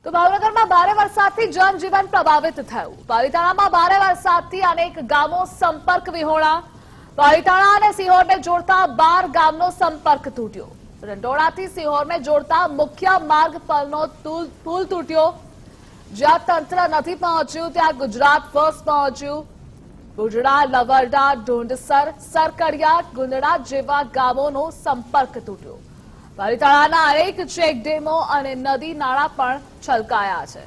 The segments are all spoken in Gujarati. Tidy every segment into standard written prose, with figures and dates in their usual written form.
તો ભાવનગરમાં ભારે વરસાદથી જનજીવન પ્રભાવિત થયું। પાલિતાણામાં ભારે વરસાદથી અનેક ગામો સંપર્ક વિહોણા। પાલિતાણા અને સિહોરને જોડતા 12 ગામનો સંપર્ક તૂટ્યો। રંડોળાથી સિહોરને જોડતા મુખ્ય માર્ગ પરનો પુલ તૂટ્યો। જ્યાં તંત્ર નથી પહોંચ્યું ત્યાં ગુજરાત ફર્સ્ટ પહોંચ્યું। બુઢડા, લવરડા, ઢોંડસર, સરકડિયા, ગુંદડા જેવા ગામોનો સંપર્ક તૂટ્યો। પાલિતાણાના અનેક ચેકડેમો અને નદી નાળા પણ છલકાયા છે।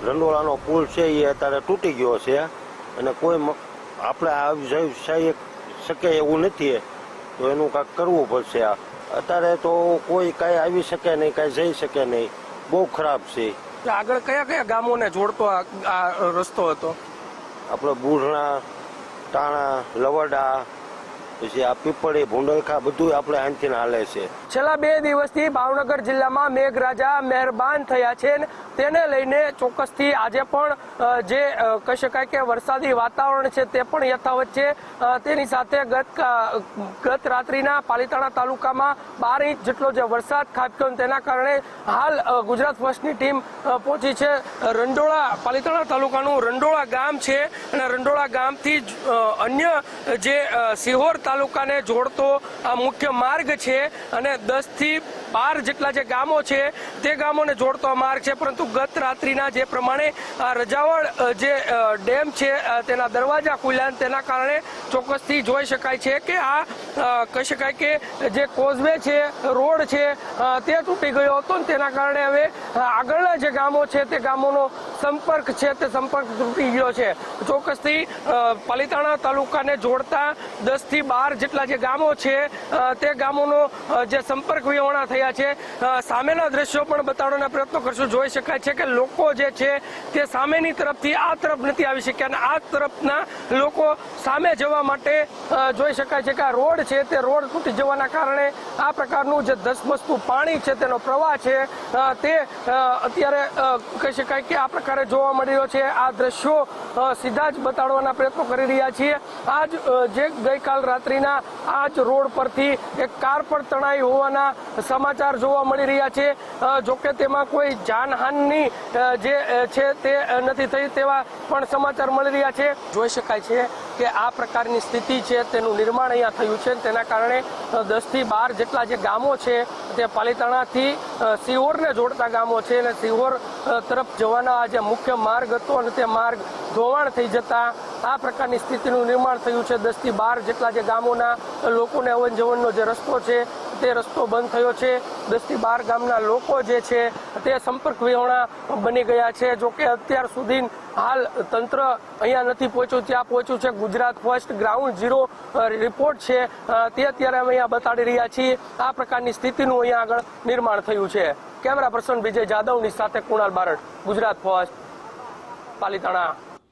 રંડોળાનો પુલ છે એ અત્યારે તૂટી ગયો છે અને કોઈ આપણે આવી શકે એવું નથી, તો એનું કાંઈક કરવું પડશે। અત્યારે તો કોઈ કાંઈ આવી શકે નહીં, કાંઈ જઈ શકે નહીં, બહુ ખરાબ છે। આગળ કયા કયા ગામોને જોડતો આ રસ્તો હતો? આપણે બુઢણા, ટાણા, લવડા, પછી આ પીપળી, ભૂંડલખા બધું આપણે અહીંથી હાલે છે। છેલ્લા 2 દિવસથી ભાવનગર જિલ્લામાં મેઘરાજા મહેરબાન થયા છે, તેને લઈને ચોક્કસથી આજે પણ જે કહી શકાય કે વરસાદી વાતાવરણ છે તે પણ યથાવત છે। તેની સાથે ગત રાત્રિના પાલિતાણા તાલુકામાં 12 ઇંચ જેટલો જે વરસાદ ખાબક્યો, તેના કારણે હાલ ગુજરાત ફર્સ્ટની ટીમ પહોંચી છે। રંડોળા, પાલિતાણા તાલુકાનું રંડોળા ગામ છે અને રંડોળા ગામથી અન્ય જે સિહોર તાલુકાને જોડતો આ મુખ્ય માર્ગ છે અને 10 થી 12 જેટલા જે ગામો છે તે ગામોને જોડતો માર્ગ છે। પરંતુ ગત રાત્રિના જે પ્રમાણે આ રજાવળ જે ડેમ છે તેના દરવાજા ખુલ્યા, તેના કારણે ચોક્કસથી જોઈ શકાય છે કે આ કહી શકાય કે જે કોઝવે છે, રોડ છે તે તૂટી ગયો હતો। તેના કારણે હવે આગળના જે ગામો છે તે ગામોનો સંપર્ક છે તે સંપર્ક તૂટી ગયો છે। ચોક્કસથી પાલિતાણા તાલુકાને જોડતા 10 થી 12 જેટલા જે ગામો છે તે ગામોનો જે સંપર્ક વિહોણા થયા છે। સામેના દ્રશ્યો પણ બતાવવાના પ્રયત્નો કરશું। જોઈ શકાય છે કે લોકો જે છે તે સામેની તરફથી આ તરફ નથી આવી શક્યા અને આ તરફના લોકો સામે જવા માટે જોઈ શકાય છે કે આ રોડ છે તે રોડ તૂટી જવાના કારણે આ પ્રકારનું જે ધસમસતું પાણી છે તેનો પ્રવાહ છે તે અત્યારે કહી શકાય કે આ પ્રકારે જોવા મળી રહ્યો છે। આ દ્રશ્યો સીધા જ બતાડવાના પ્રયત્નો કરી રહ્યા છીએ। આજ જે ગઈકાલ રાત્રિના આ જ રોડ પરથી એક કાર પણ તણાઈ હોવાના સમાચાર જોવા મળી રહ્યા છે। જોકે તેમાં કોઈ જાનહાનિની જે છે તે નથી થઈ તેવા પણ સમાચાર મળી રહ્યા છે। જોઈ શકાય છે કે આ પ્રકારની સ્થિતિ છે તેનું નિર્માણ અહીંયા થયું છે, તેના કારણે 10 થી 12 જેટલા જે ગામો છે તે પાલિતાણાથી સિહોરને જોડતા ગામો છે અને સિહોર તરફ જવાના આ જે મુખ્ય માર્ગ હતો અને તે માર્ગ ધોવાણ થઈ જતા આ પ્રકારની સ્થિતિનું નિર્માણ થયું છે। 10 થી 12 જેટલા જે ગામોના લોકોને અવન જવનનો જે રસ્તો છે તે રસ્તો બંધ થયો છે। 10 થી 12 ગામના લોકો જે છે તે સંપર્ક વિહોણા બની ગયા છે। જોકે અત્યાર સુધી હાલ તંત્ર અહીંયા નથી પહોંચ્યું, ત્યાં પહોંચ્યું છે Gujarat first. Ground zero report છે તે અત્યારે અમે અહીંયા બતાડી રહ્યા છીએ। આ પ્રકારની સ્થિતિનું અહીંયા આગળ નિર્માણ થયું છે। કેમેરા પર્સન વિજય જાદવની સાથે કુણાલ બારડ, ગુજરાત ફર્સ્ટ, પાલિતાણા।